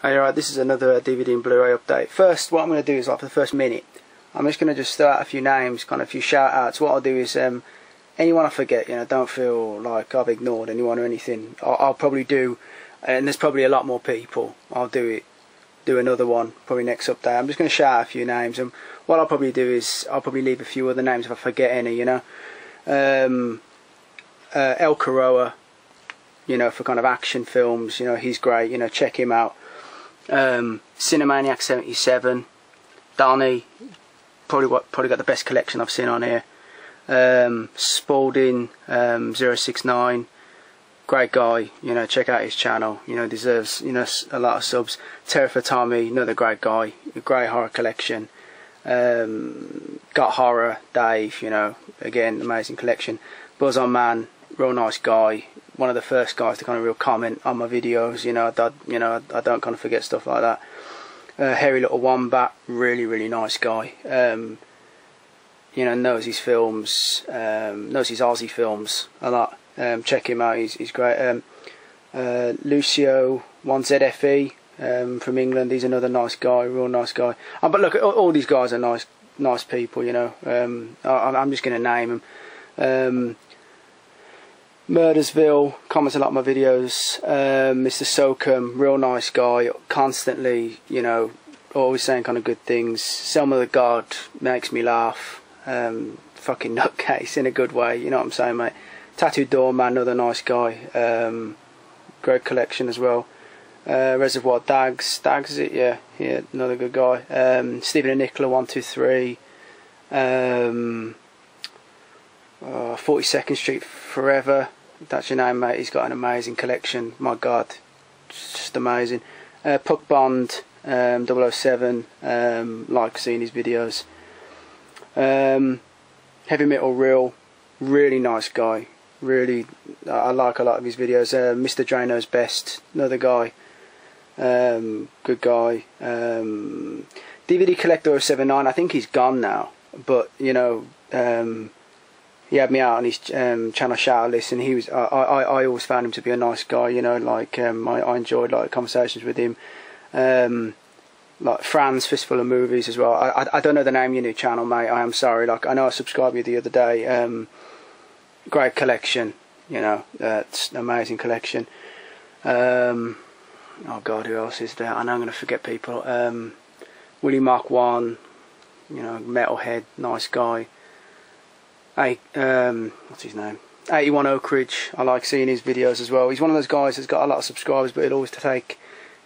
Alright, this is another DVD and Blu-ray update. First, what I'm going to do is, like, for the first minute, I'm just going to just throw out a few names, kind of a few shout-outs. What I'll do is, anyone I forget, don't feel like I've ignored anyone or anything. I'll probably do, and there's probably a lot more people, I'll do another one, probably next update. I'm just going to shout out a few names, and what I'll probably do is, I'll probably leave a few other names if I forget any, El Karoa, for kind of action films, he's great, check him out. Cinemaniac77, Donnie, probably got the best collection I've seen on here. Spalding 069, great guy, check out his channel, deserves a lot of subs. Terrifier Tommy, another great guy, a great horror collection. Got Horror Dave, again, amazing collection. Buzz on Man, real nice guy, one of the first guys to kind of real comment on my videos, I don't kind of forget stuff like that. Hairy Little Wombat, really nice guy, knows his films, knows his Aussie films a lot. Check him out, he's great. Lucio 1ZFE from England, he's another nice guy, real nice guy. But look, all these guys are nice people, I'm just going to name them. Murdersville comments a lot of my videos. Mr. Sokum, real nice guy, constantly, always saying kind of good things. Selma the God makes me laugh. Fucking nutcase in a good way, you know what I'm saying, mate. Tattooed Doorman, another nice guy. Great collection as well. Reservoir Dags is it? Yeah, another good guy. Stephen and Nicola 123. 42nd Street Forever, that's your name, mate. He's got an amazing collection, my god, just amazing. Puck Bond 007, like seeing his videos. Heavy Metal Real, really nice guy, really, I like a lot of his videos. Mr. Drano's Best, another guy, good guy. DVDCollector079, I think he's gone now, but he had me out on his channel shout list, and he was. I always found him to be a nice guy. I enjoyed conversations with him. Like Fran's Fistful of Movies as well. I don't know the name of your new channel, mate. I am sorry. I know I subscribed to you the other day. Great collection. It's an amazing collection. Oh God, who else is there? I know I'm going to forget people. Willie Mark 1. Metalhead, nice guy. What's his name? 81 Oak Ridge. I like seeing his videos as well. He's one of those guys that's got a lot of subscribers, but he'll always take,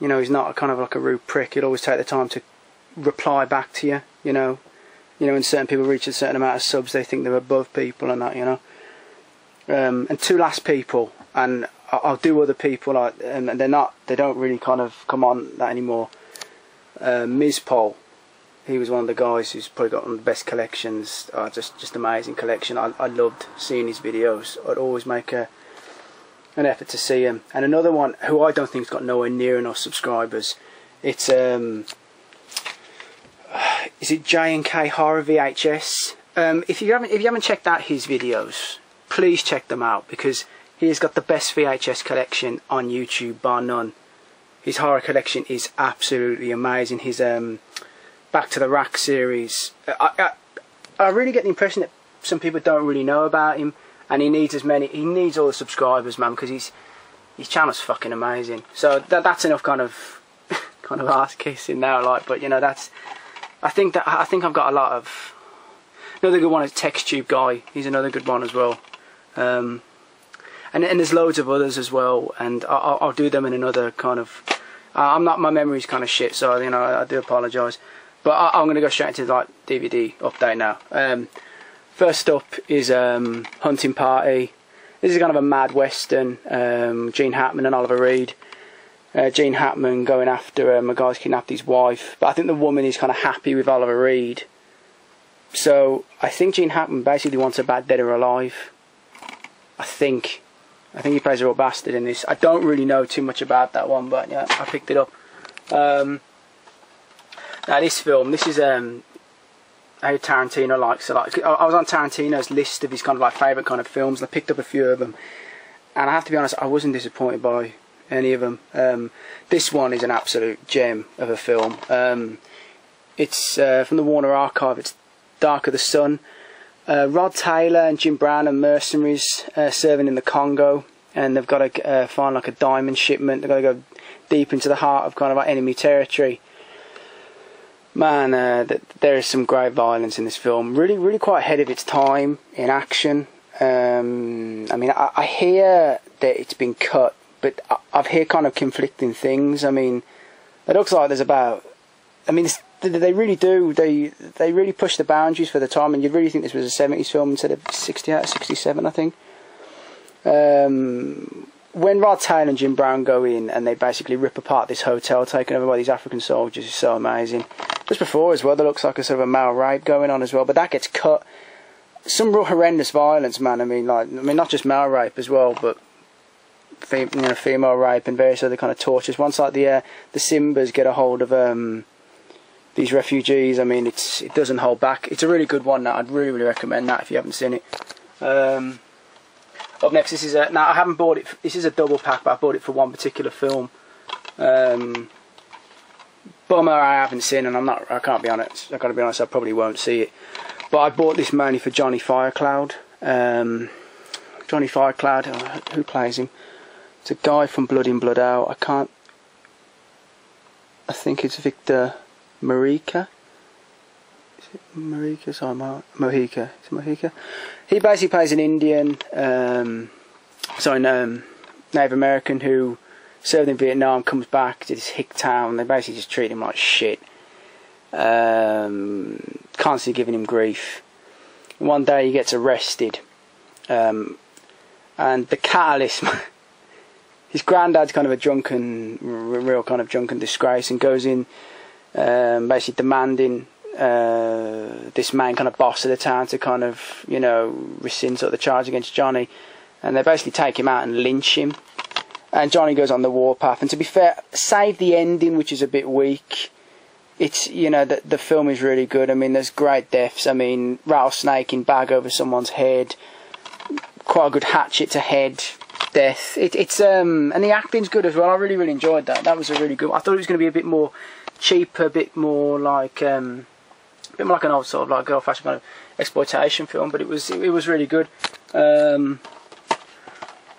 he's not a kind of like a rude prick. He'll always take the time to reply back to you. When certain people reach a certain amount of subs, they think they're above people and that. And two last people, and I'll do other people and they don't really kind of come on that anymore. Mizpol. He was one of the guys who's probably got one of the best collections. Just amazing collection. I loved seeing his videos. I'd always make an effort to see him. And another one who I don't think's got nowhere near enough subscribers. It's is it J&K Horror VHS? If you haven't checked out his videos, please check them out, because he has got the best VHS collection on YouTube, bar none. His horror collection is absolutely amazing. His Back to the Rack series. I really get the impression that some people don't really know about him, and he needs all the subscribers, man, because his channel's fucking amazing. So that's enough kind of ass kissing now, but I think I've got a lot of. Another good one is TextTube Guy. He's another good one as well. And there's loads of others as well, and I'll do them in another kind of. My memory's kind of shit, so I do apologise. But I'm going to go straight into the DVD update now. First up is Hunting Party. This is kind of a mad western. Gene Hackman and Oliver Reed. Gene Hackman going after a guy's kidnapped his wife, but I think the woman is kind of happy with Oliver Reed. So I think Gene Hackman basically wants a bad dead or alive. I think he plays a real bastard in this. I don't really know too much about that one, but yeah, I picked it up. Now this film, this is how Tarantino likes it. I was on Tarantino's list of his kind of favourite kind of films, and I picked up a few of them. And I have to be honest, I wasn't disappointed by any of them. This one is an absolute gem of a film. It's from the Warner Archive. It's Dark of the Sun. Rod Taylor and Jim Brown are mercenaries serving in the Congo, and they've got to find like a diamond shipment. They've got to go deep into the heart of kind of like enemy territory. Man, there is some great violence in this film. Really quite ahead of its time in action. I mean, I hear that it's been cut, but I've heard kind of conflicting things. I mean, it looks like there's about... I mean, they really do. They really push the boundaries for the time, and you'd really think this was a 70s film instead of 68 or 67, I think. When Rod Taylor and Jim Brown go in and they basically rip apart this hotel taken over by these African soldiers, is so amazing. Just before as well, there looks like a sort of a male rape going on as well, but that gets cut. Some real horrendous violence, man. I mean, not just male rape as well, but female rape and various other kind of tortures. Once like the Simbas get a hold of these refugees, I mean, it doesn't hold back. It's a really good one. I'd really recommend that if you haven't seen it. Up next, this is now I haven't bought it. This is a double pack, but I bought it for one particular film. Bummer I haven't seen, and I can't be honest. I've got to be honest. I probably won't see it. But I bought this mainly for Johnny Firecloud. Johnny Firecloud, who plays him? It's a guy from Blood In Blood Out. I think it's Victor Marica. Is it Marica? Sorry, Mojica. Is it Mojica? He basically plays an Indian, Native American who served in Vietnam, comes back to this hick town. They basically just treat him like shit. Constantly giving him grief. One day he gets arrested, and the catalyst, his granddad's kind of a real kind of drunken disgrace, and goes in basically demanding this main kind of boss of the town to kind of, rescind sort of the charge against Johnny, and they basically take him out and lynch him, and Johnny goes on the warpath. And to be fair, save the ending, which is a bit weak. It's, the film is really good. I mean, there's great deaths. I mean, rattlesnake in bag over someone's head, quite a good hatchet to head death. It's and the acting's good as well. I really enjoyed that. That was a really good one. I thought it was going to be a bit more cheaper, a bit more like an old sort of like old-fashioned kind of exploitation film, but it was really good.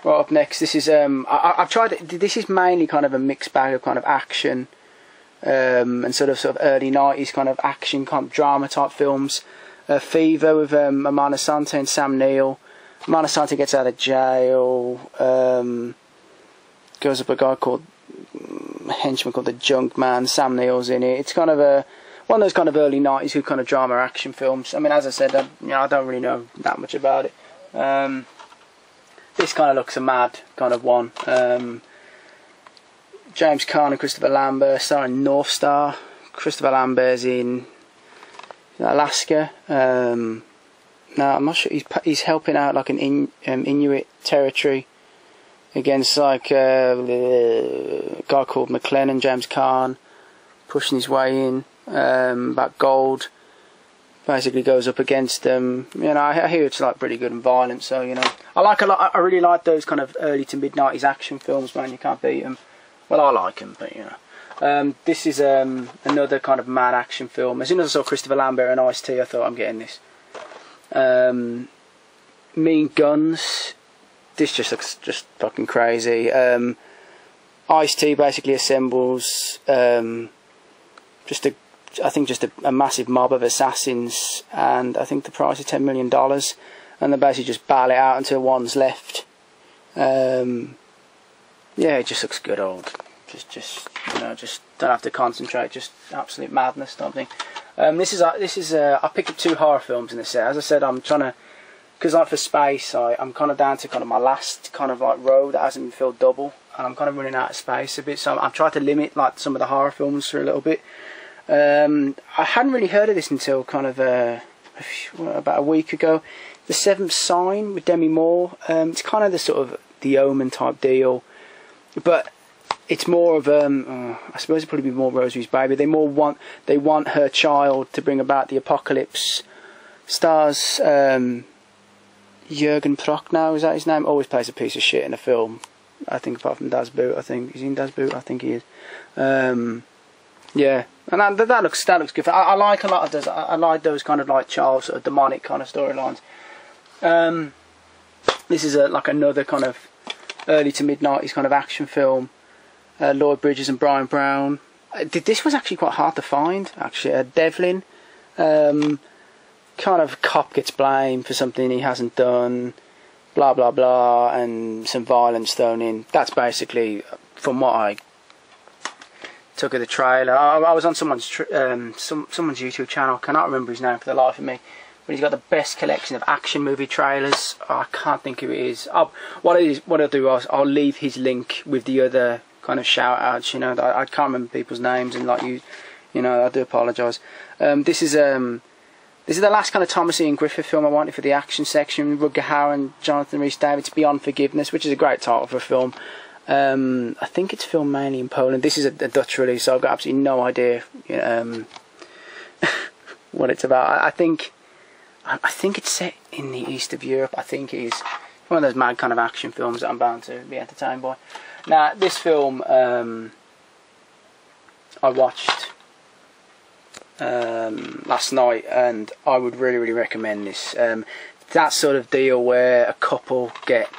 Right up next, this is I've tried it. This is mainly kind of a mixed bag of kind of action and sort of early 90s kind of action kind of drama type films. Fever with Amana Sante and Sam Neill. Amana Sante gets out of jail, goes up a guy called henchman called the Junk Man. Sam Neill's in it. It's kind of one of those kind of early 90s who kind of drama action films. I mean, as I said, I don't really know that much about it. This kind of looks a mad kind of one. James Caan and Christopher Lambert starring North Star. Christopher Lambert's in Alaska. No, I'm not sure. He's helping out like an Inuit territory against like a guy called McLennan. James Caan pushing his way in about gold. Basically goes up against them. I hear it's like pretty good and violent. So I really like those kind of early to mid 90s action films. Man, you can't beat them. Well, I like them, but this is another kind of mad action film. As soon as I saw Christopher Lambert and Ice-T, I thought I'm getting this. Mean Guns. This just looks just fucking crazy. Ice-T basically assembles just a massive mob of assassins, and I think the price is $10 million, and they basically just battle it out until one's left. Yeah, it just looks good old. Just don't have to concentrate. Just absolute madness, type thing. This is I picked up 2 horror films in this set. As I said, I'm trying to, because like for space, I'm kind of down to kind of my last kind of like row that hasn't been filled double, and I'm kind of running out of space a bit. So I'm trying to limit like some of the horror films for a little bit. I hadn't really heard of this until kind of about a week ago. The Seventh Sign with Demi Moore. It's kind of the sort of The Omen type deal, but it's more of I suppose it'd probably be more Rosemary's Baby. They want her child to bring about the apocalypse. Stars Jürgen Prochnow, is that his name? Always plays a piece of shit in a film. I think, apart from Dad's boot. I think he's in Dad's boot. I think he is. Yeah, and that looks good. I like a lot of those. I like those kind of like Charles sort of demonic kind of storylines. This is like another kind of early to mid '90s kind of action film. Lloyd Bridges and Brian Brown. This was actually quite hard to find. Actually, Devlin, kind of cop gets blamed for something he hasn't done. Blah blah blah, and some violence thrown in. That's basically, from what I took of the trailer. I was on someone's YouTube channel. I cannot remember his name for the life of me, but he's got the best collection of action movie trailers. I can't think who it is. What I'll do is I'll leave his link with the other kind of shout outs. You know, I can't remember people's names, and like you know, I do apologise. This is the last kind of Thomas Ian Griffith film I wanted for the action section. Rutger Hauer and Jonathan Rhys-Davies, Beyond Forgiveness, which is a great title for a film. I think it's filmed mainly in Poland. This is a Dutch release, so I've got absolutely no idea what it's about. I think it's set in the east of Europe. I think it is one of those mad kind of action films that I'm bound to be entertained by. Now, this film I watched last night, and I would really recommend this. That sort of deal where a couple get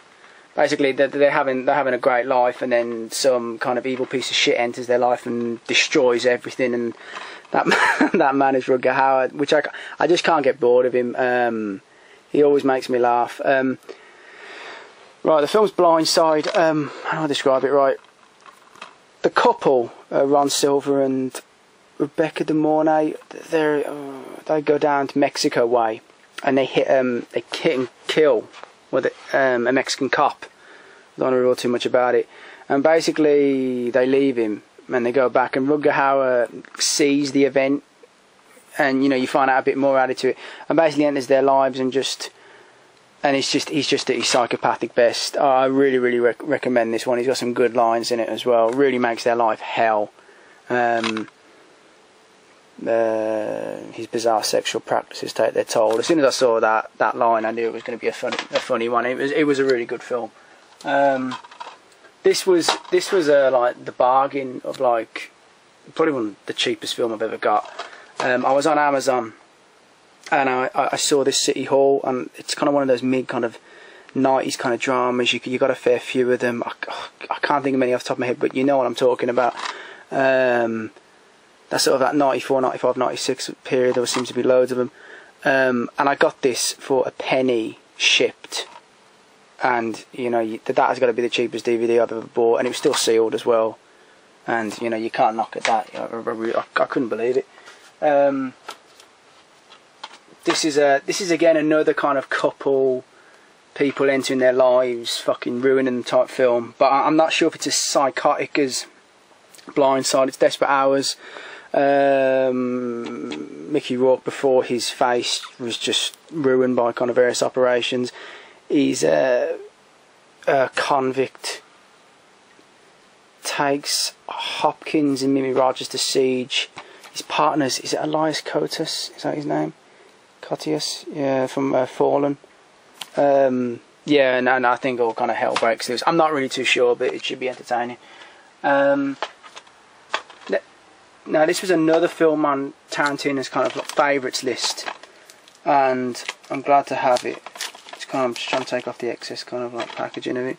basically they're having a great life, and then some kind of evil piece of shit enters their life and destroys everything, and that man is Rutger Hauer, which I just can't get bored of him. He always makes me laugh. Right, the film's Blindside. How do I describe it right? The couple, Ron Silver and Rebecca De Mornay, they go down to Mexico way, and they hit and kill with a Mexican cop. I don't want to reveal too much about it. And basically, they leave him and they go back, and Rutger Hauer sees the event, and you find out a bit more added to it, and basically enters their lives and he's just at his psychopathic best. I really recommend this one. He's got some good lines in it as well. Really makes their life hell. His bizarre sexual practices take their toll. As soon as I saw that line, I knew it was going to be a funny one. It was a really good film. This was like the bargain of like probably one of the cheapest film I've ever got. I was on Amazon, and I saw this City Hall, and it's kind of one of those mid kind of 90s kind of dramas. You got a fair few of them. I can't think of many off the top of my head, but you know what I'm talking about. That's sort of that 94, 95, 96 period. There seems to be loads of them. And I got this for a penny shipped. And, that has got to be the cheapest DVD I've ever bought. And it was still sealed as well. And, you can't knock at that. I couldn't believe it. This is again another kind of couple, people entering their lives, fucking ruining them type film. But I'm not sure if it's as psychotic as Blindside. It's Desperate Hours. Mickey Rourke, before his face was just ruined by kind of various operations. He's a convict, takes Hopkins and Mimi Rogers to siege. His partners, is it Elias Koteas? Is that his name? Koteas? Yeah, from Fallen. Yeah, and I think all kind of hell breaks loose. I'm not really too sure, but it should be entertaining. Now, this was another film on Tarantino's kind of like favourites list, and I'm glad to have it. It's kind of, I'm just trying to take off the excess kind of like packaging of it.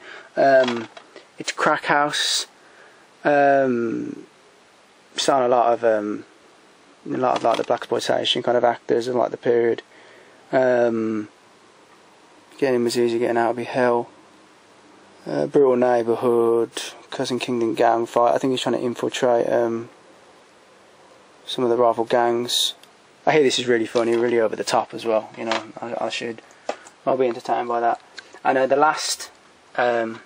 It's Crack House. Starring a lot of like the blaxploitation kind of actors of like the period. Getting in was easy, getting out would be hell. Brutal Neighbourhood, Cousin Kingdom gang fight. I think he's trying to infiltrate some of the rival gangs. I hear this is really funny, really over the top as well. I'll be entertained by that. I know the last DVD.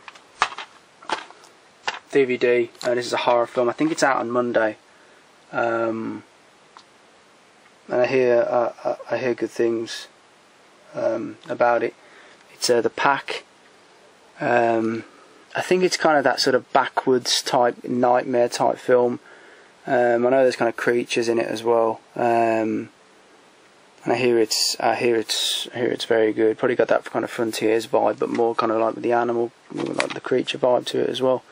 This is a horror film. I think it's out on Monday. And I hear good things about it. It's The Pack. I think it's kind of that sort of backwards type, nightmare type film. I know there's kind of creatures in it as well. And I hear it's very good. Probably got that kind of Frontiers vibe, but more kind of like the animal, like the creature vibe to it as well.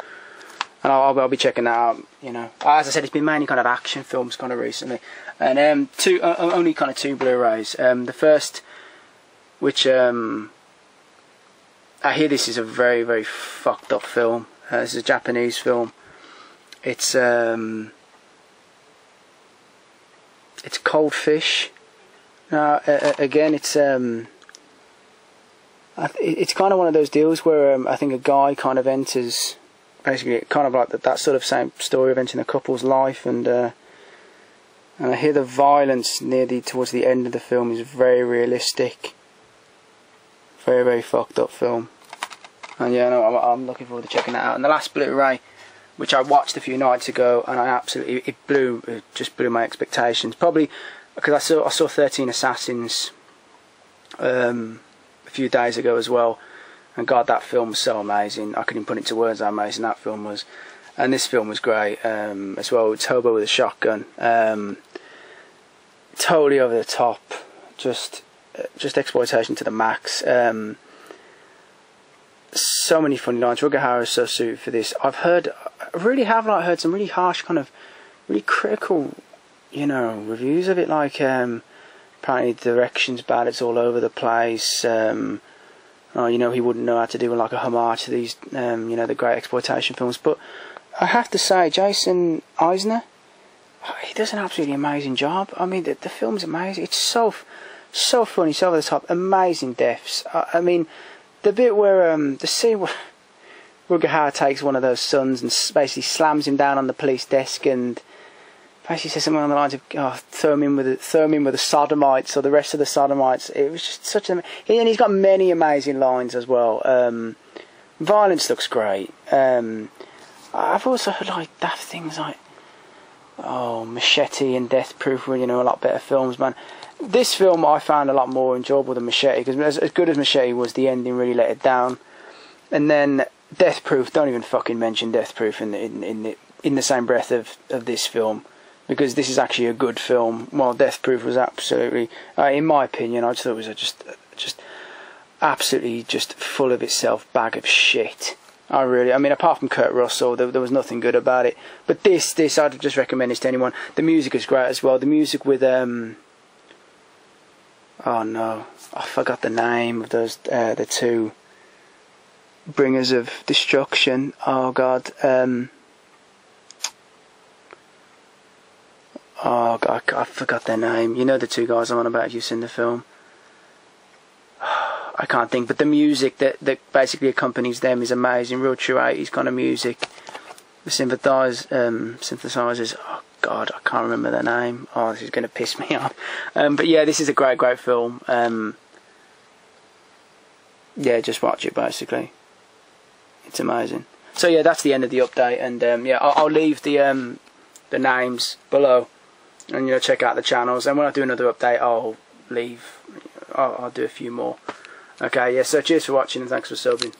And I'll be checking that out. You know, as I said, it's been mainly kind of action films kind of recently, and only kind of 2 Blu-rays. The first, which I hear this is a very, very fucked up film. This is a Japanese film. It's Cold Fish. Now again, it's kind of one of those deals where I think a guy kind of enters, basically kind of like that sort of same story of entering a couple's life, and I hear the violence towards the end of the film is very realistic. Very, very fucked up film. And yeah, no, I'm looking forward to checking that out. And the last Blu-ray, which I watched a few nights ago, and it just blew my expectations. Probably because I saw 13 Assassins a few days ago as well, and God, that film was so amazing. I couldn't put it into words how amazing that film was. And this film was great as well. It's Hobo with a Shotgun, totally over the top, just exploitation to the max. So many funny lines. Rutger Hauer is so suited for this. I really have heard some really harsh, kind of really critical, reviews of it. Like apparently the direction's bad. It's all over the place. He wouldn't know how to do like a homage to these, the great exploitation films. But I have to say, Jason Eisner, he does an absolutely amazing job. I mean, the film's amazing. It's so funny, so over the top, amazing deaths. I mean, the bit where the scene where Rutger Hauer takes one of those sons and basically slams him down on the police desk and basically says something on the lines of, throw him in with the sodomites or the rest of the sodomites. It was just such and he's got many amazing lines as well. Violence looks great. I've also heard like daft things like Machete and Death Proof were, a lot better films, man. This film I found a lot more enjoyable than Machete, because as good as Machete was, the ending really let it down. And then Death Proof, don't even fucking mention Death Proof in the same breath of this film, because this is actually a good film, while Death Proof was absolutely, in my opinion, I just thought it was just absolutely just full of itself bag of shit. I mean, apart from Kurt Russell, there was nothing good about it. But this I'd just recommend this to anyone. The music is great as well. The music with oh no, I forgot the name of those the 2 bringers of destruction. Oh God, oh God, I forgot their name. You know the 2 guys I'm on about if you've seen the film. I can't think, but the music that basically accompanies them is amazing. Real true 80s kind of music. The synthesizers. Oh God, I can't remember their name. Oh, this is going to piss me off. But yeah, this is a great film. Yeah, just watch it basically. It's amazing. So yeah, that's the end of the update, and yeah, I'll leave the names below, and check out the channels. And when I do another update, I'll do a few more. Okay, yeah, so cheers for watching and thanks for subbing.